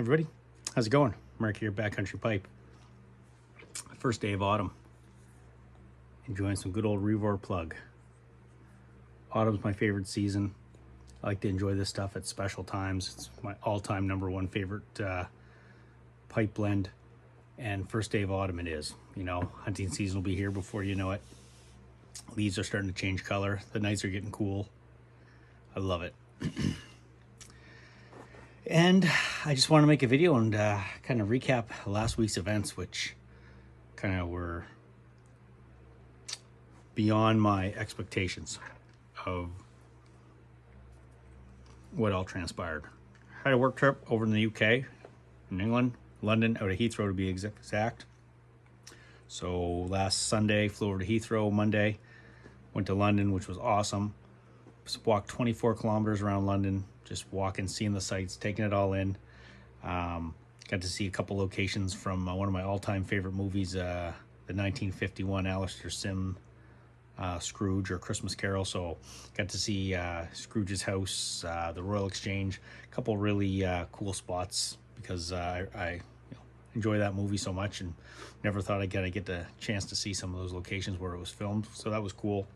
Everybody, how's it going? Mark here, Backcountry Pipe. First day of autumn. Enjoying some good old Revor plug. Autumn's my favorite season. I like to enjoy this stuff at special times. It's my all-time #1 favorite pipe blend. And first day of autumn it is. You know, hunting season will be here before you know it. Leaves are starting to change color. The nights are getting cool. I love it. And I just want to make a video and kind of recap last week's events, which kind of were beyond my expectations of what all transpired. Had a work trip over in the UK, in England, London, out of Heathrow to be exact. So last Sunday, flew over to Heathrow. Monday, went to London, which was awesome. Just walked 24 kilometers around London, just walking, seeing the sights, taking it all in. Got to see a couple locations from one of my all-time favorite movies, the 1951 Alistair Sim Scrooge or Christmas Carol. So got to see Scrooge's house, the Royal Exchange, a couple really cool spots because I enjoy that movie so much and never thought I'd get the chance to see some of those locations where it was filmed. So that was cool.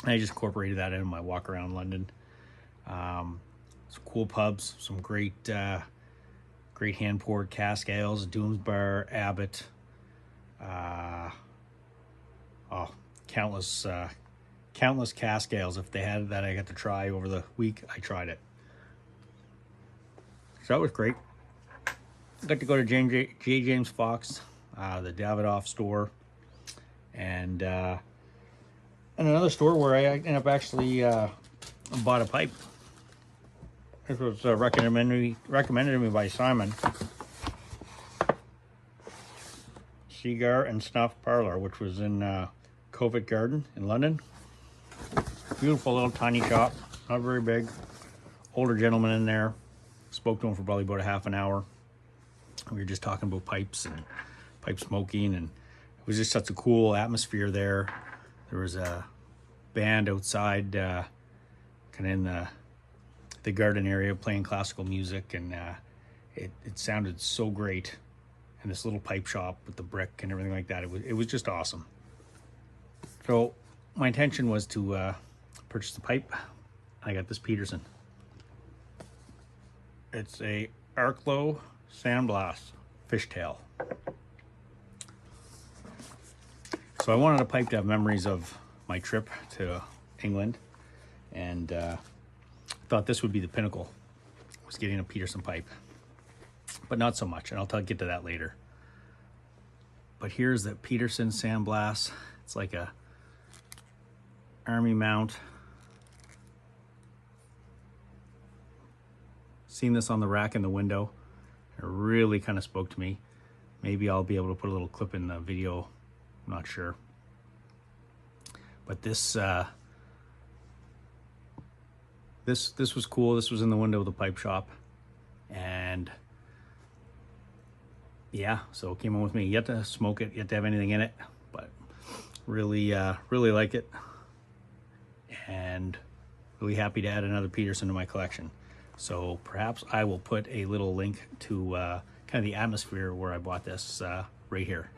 I just incorporated that in my walk around London. Some cool pubs, some great hand poured cask ales, Doomsbar, Abbott, countless cask ales. If they had that, I got to try over the week. I tried it, so that was great. Got to go to J. James Fox, the Davidoff store, and another store where I ended up actually bought a pipe. This was recommended to me by Simon. Cigar and Snuff Parlor, which was in Covent Garden in London. Beautiful little tiny shop, not very big. Older gentleman in there. Spoke to him for probably about a half an hour. We were just talking about pipes and pipe smoking, and it was just such a cool atmosphere there. There was a band outside, kind of in the garden area, playing classical music, and it sounded so great. And this little pipe shop with the brick and everything like that, it was just awesome. So my intention was to purchase the pipe. I got this Peterson. It's a Arklow Sandblast fishtail. So I wanted a pipe to have memories of my trip to England, and thought this would be the pinnacle, was getting a Peterson pipe, but not so much, and I'll get to that later. But here's the Peterson Sandblast. It's like a army mount. Seen this on the rack in the window. It really kind of spoke to me. Maybe I'll be able to put a little clip in the video. I'm not sure. But this this was cool. This was in the window of the pipe shop, and yeah, so it came on with me. You have to smoke it, you have to have anything in it, but really like it, and really happy to add another Peterson to my collection. So perhaps I will put a little link to kind of the atmosphere where I bought this right here.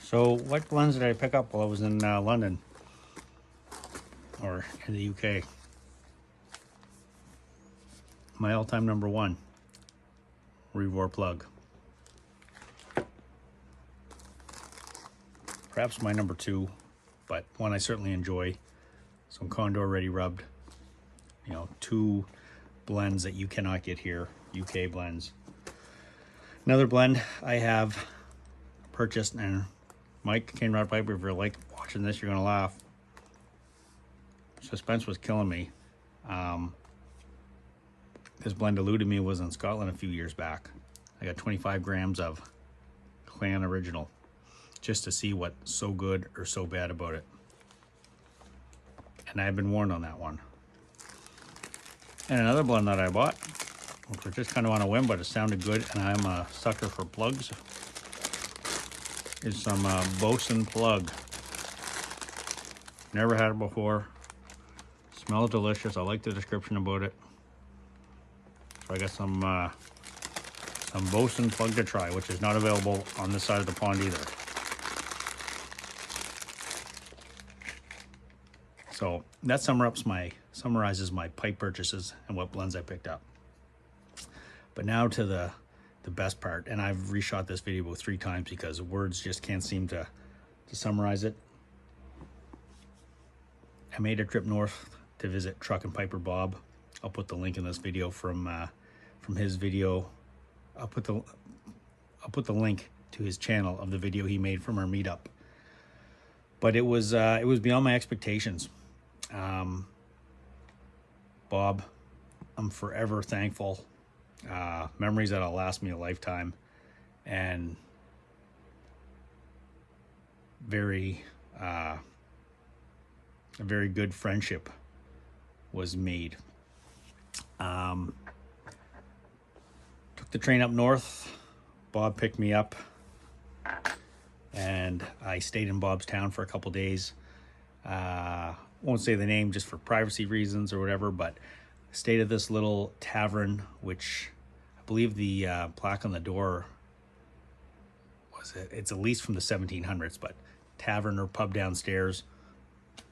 So what blends did I pick up while I was in London, or in the UK? My all-time #1, Revor plug. Perhaps my #2, but one I certainly enjoy. Some Condor Ready Rubbed. You know, 2 blends that you cannot get here, UK blends. Another blend I have purchased, and Mike Cane Rod Piper, if you're like watching this, you're gonna laugh. Suspense was killing me. This blend eluded me. Was in Scotland a few years back. I got 25 grams of Clan Original just to see what's so good or so bad about it. And I've been warned on that one. And another blend that I bought, which was just kind of on a whim, but it sounded good, and I'm a sucker for plugs, is some Bosun plug. Never had it before. Smells delicious. I like the description about it. So I got some Bosun plug to try, which is not available on this side of the pond either. So that summarizes my pipe purchases and what blends I picked up. But now to the best part, and I've reshot this video about 3 times because words just can't seem to summarize it. I made a trip north to visit Truck and Piper Bob. I'll put the link in this video from his video. I'll put the link to his channel of the video he made from our meetup. But it was beyond my expectations. Bob, I'm forever thankful. Memories that'll last me a lifetime, and a very good friendship was made. Took the train up north. Bob picked me up, and I stayed in Bob's town for a couple days. Won't say the name just for privacy reasons or whatever, but stayed at this little tavern, which I believe the plaque on the door it's at least from the 1700s, but tavern or pub downstairs,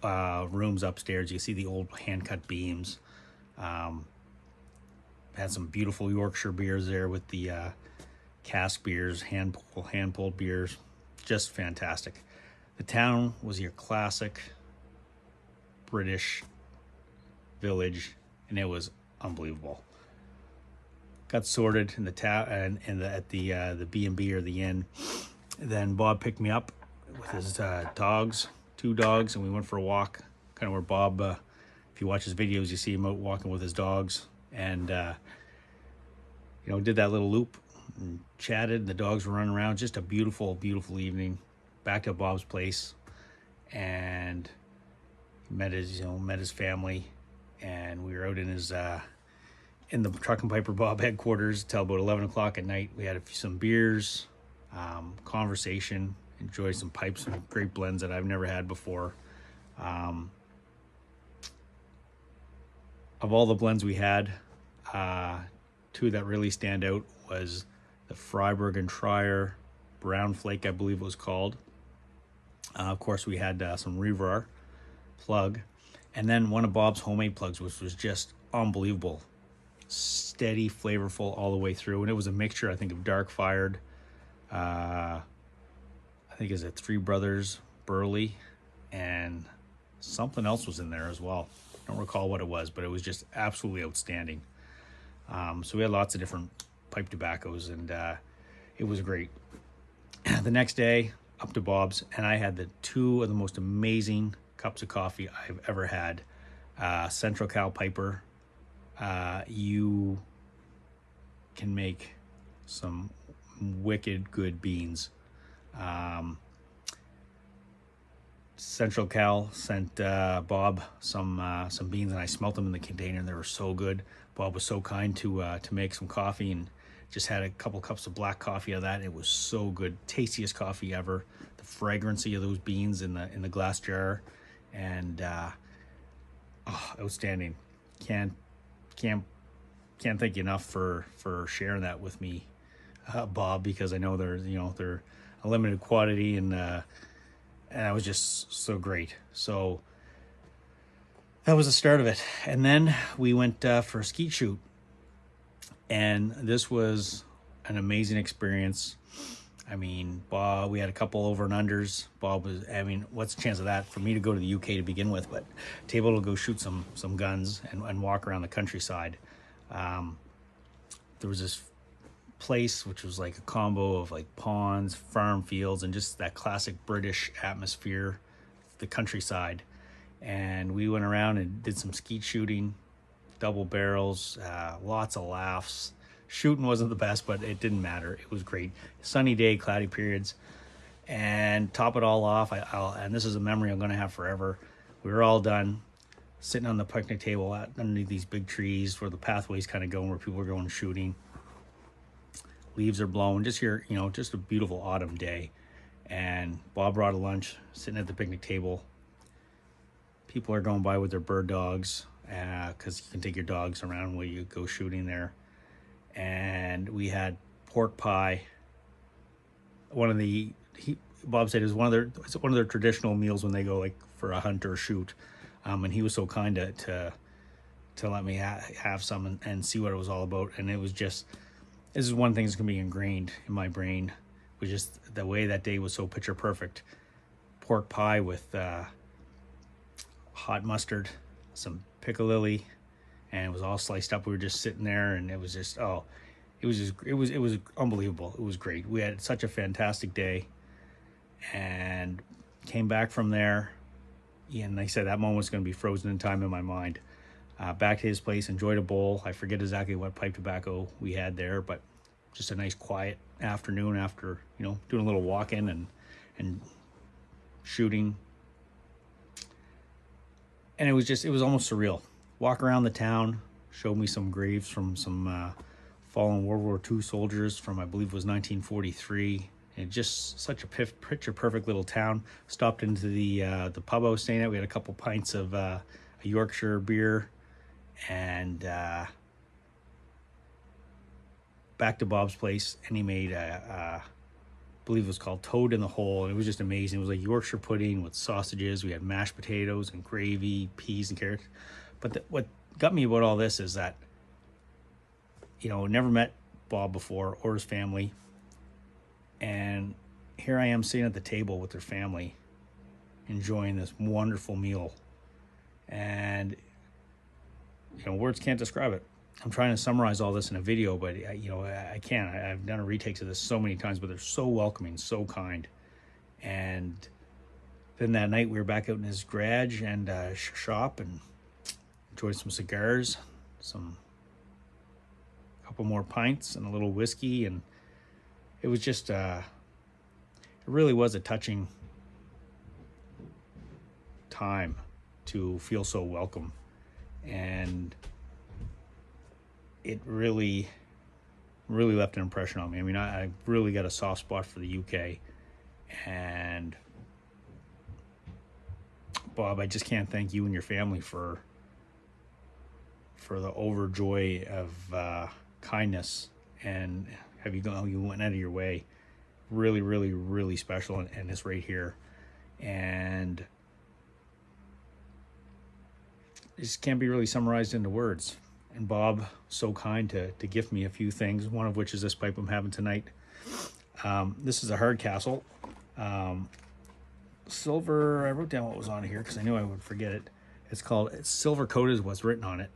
rooms upstairs. You see the old hand-cut beams. Had some beautiful Yorkshire beers there with the cask beers, hand-pulled beers. Just fantastic. The town was your classic British village, and it was unbelievable. Got sorted in the at the B&B or the inn. Then Bob picked me up with his dogs, 2 dogs, and we went for a walk. Kind of where Bob, if you watch his videos, you see him out walking with his dogs, and did that little loop and chatted. And the dogs were running around. Just a beautiful, beautiful evening. Back to Bob's place, and met his family, and we were out in his in the Truck and Piper Bob headquarters till about 11 o'clock at night. We had some beers, conversation, enjoyed some pipes, some great blends that I've never had before. Of all the blends we had, 2 that really stand out was the Freiburg and Trier Brown Flake, I believe it was called. Of course, we had some Revar plug, and then one of Bob's homemade plugs, which was just unbelievable. Steady, flavorful all the way through, and it was a mixture, I think, of dark fired, I think is it Three Brothers Burley, and something else was in there as well. I don't recall what it was, but it was just absolutely outstanding. So we had lots of different pipe tobaccos, and it was great. The next day, up to Bob's, and I had the 2 of the most amazing cups of coffee I've ever had. Central Cal Piper. You can make some wicked good beans. Central Cal sent Bob some beans, and I smelt them in the container, and they were so good. Bob was so kind to make some coffee, and just had a couple cups of black coffee out of that. It was so good, tastiest coffee ever. The fragrancy of those beans in the glass jar, and outstanding. Can't thank you enough for sharing that with me, Bob, because I know they're a limited quantity, and that was just so great. So that was the start of it. And then we went for a skeet shoot, and this was an amazing experience. I mean, Bob, we had a couple over and unders. Bob was, what's the chance of that for me to go to the UK to begin with, but to be able to go shoot some guns and walk around the countryside. There was this place which was like a combo of like ponds, farm fields, and just that classic British atmosphere. the countryside, and we went around and did some skeet shooting, double barrels, lots of laughs. Shooting wasn't the best, but it didn't matter. It was great. Sunny day, cloudy periods. And top it all off, and this is a memory I'm going to have forever. We were all done, sitting on the picnic table underneath these big trees where the pathways kind of go, where people are going shooting. Leaves are blowing, just here, just a beautiful autumn day. And Bob brought a lunch, sitting at the picnic table. People are going by with their bird dogs, because you can take your dogs around when you go shooting there. And we had pork pie. Bob said it's one of their traditional meals when they go like for a hunt or a shoot, and he was so kind to let me have some and see what it was all about. And it was just, this is one thing that's gonna be ingrained in my brain, was just the way that day was so picture perfect. Pork pie with hot mustard, some piccalilli, and it was all sliced up. We were just sitting there, and it was just it was unbelievable. It was great. We had such a fantastic day, and came back from there. And like I said, that moment was going to be frozen in time in my mind. Back to his place, enjoyed a bowl. I forget exactly what pipe tobacco we had there, but just a nice quiet afternoon after doing a little walking and shooting. And it was almost surreal. Walk around the town, showed me some graves from some fallen World War II soldiers from, I believe it was 1943. And just such a picture perfect little town. Stopped into the pub I was staying at. We had a couple pints of a Yorkshire beer, and back to Bob's place, and he made I believe it was called Toad in the Hole, and it was just amazing. It was like Yorkshire pudding with sausages. We had mashed potatoes and gravy, peas and carrots. But what got me about all this is that, never met Bob before or his family. And here I am sitting at the table with their family, enjoying this wonderful meal. And, words can't describe it. I'm trying to summarize all this in a video, but, I can't. I've done a retakes of this so many times, but they're so welcoming, so kind. And then that night we were back out in his garage and shop and enjoyed some cigars, a couple more pints and a little whiskey, and it was just it really was a touching time to feel so welcome. And it really left an impression on me. I mean, I really got a soft spot for the UK. And Bob, I just can't thank you and your family for the overjoy of kindness, and you went out of your way. Really, really, really special, and it's right here. And it just can't be really summarized into words. And Bob, so kind to gift me a few things, one of which is this pipe I'm having tonight. This is a Hardcastle. Silver, I wrote down what was on here because I knew I would forget it. It's silver coated is what's written on it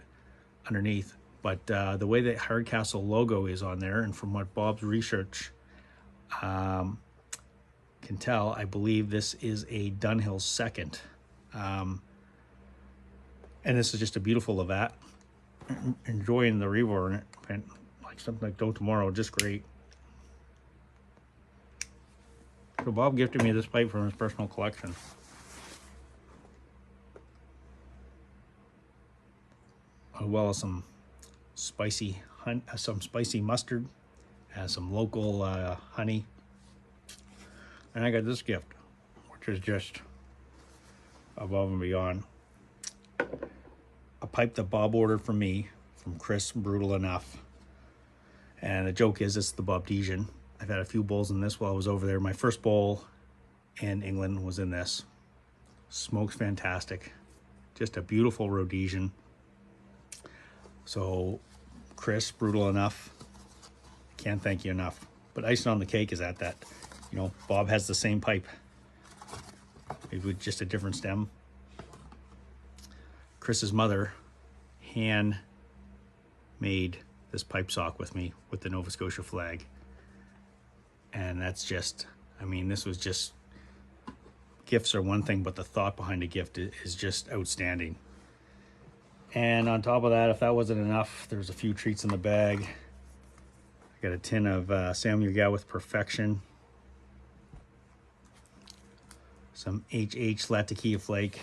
underneath. But the way that Hardcastle logo is on there, and from what Bob's research can tell, I believe this is a Dunhill second. And this is just a beautiful Lavat. Enjoying the Revor in it. And like something like Do Tomorrow, just great. So Bob gifted me this pipe from his personal collection. As well as some spicy mustard, some local honey. And I got this gift, which is just above and beyond. A pipe that Bob ordered for me from Chris Brutal Enough. And the joke is, it's the Bobdesian. I've had a few bowls in this while I was over there. My first bowl in England was in this. Smokes fantastic. Just a beautiful Rhodesian. So, Chris, Brutal Enough. Can't thank you enough. But icing on the cake is that, Bob has the same pipe. Maybe with just a different stem. Chris's mother hand made this pipe sock with me with the Nova Scotia flag. And that's just, this was just gifts are one thing, but the thought behind a gift is just outstanding. And on top of that, if that wasn't enough, there's a few treats in the bag. I got a tin of Samuel Gawith Perfection, some HH Latakia Flake,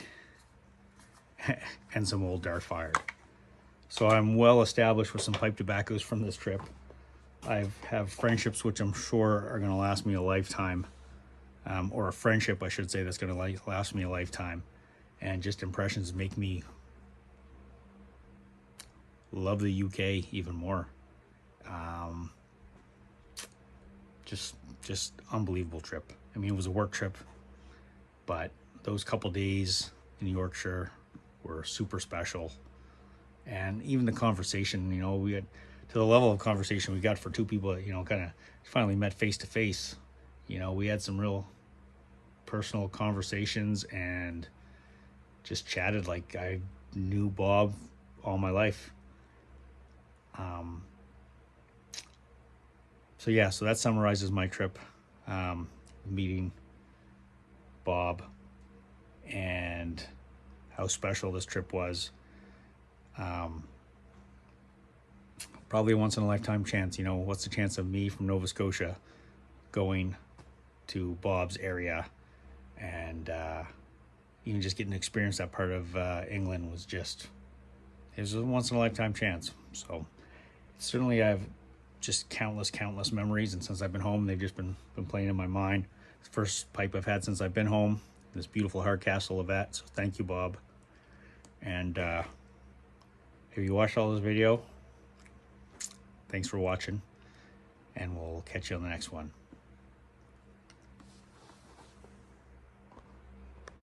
and some Old Darkfire. So I'm well established with some pipe tobaccos from this trip. I have friendships which I'm sure are going to last me a lifetime, or a friendship, I should say, that's going to last me a lifetime. And just impressions make me love the UK even more. Just unbelievable trip. I mean, it was a work trip, but those couple days in Yorkshire were super special. And even the conversation, you know, we had to the level of conversation we got for two people that, you know, kind of finally met face to face. You know, we had some real personal conversations and just chatted like I knew Bob all my life. So yeah, so that summarizes my trip, meeting Bob and how special this trip was. Probably a once in a lifetime chance. You know, what's the chance of me from Nova Scotia going to Bob's area and even just getting to experience that part of England was just, it was a once in a lifetime chance. So certainly I've just countless memories, and since I've been home, they've just been playing in my mind. It's the first pipe I've had since I've been home, this beautiful Hardcastle Levette. So thank you, Bob. And if you watched all this video, thanks for watching, and we'll catch you on the next one.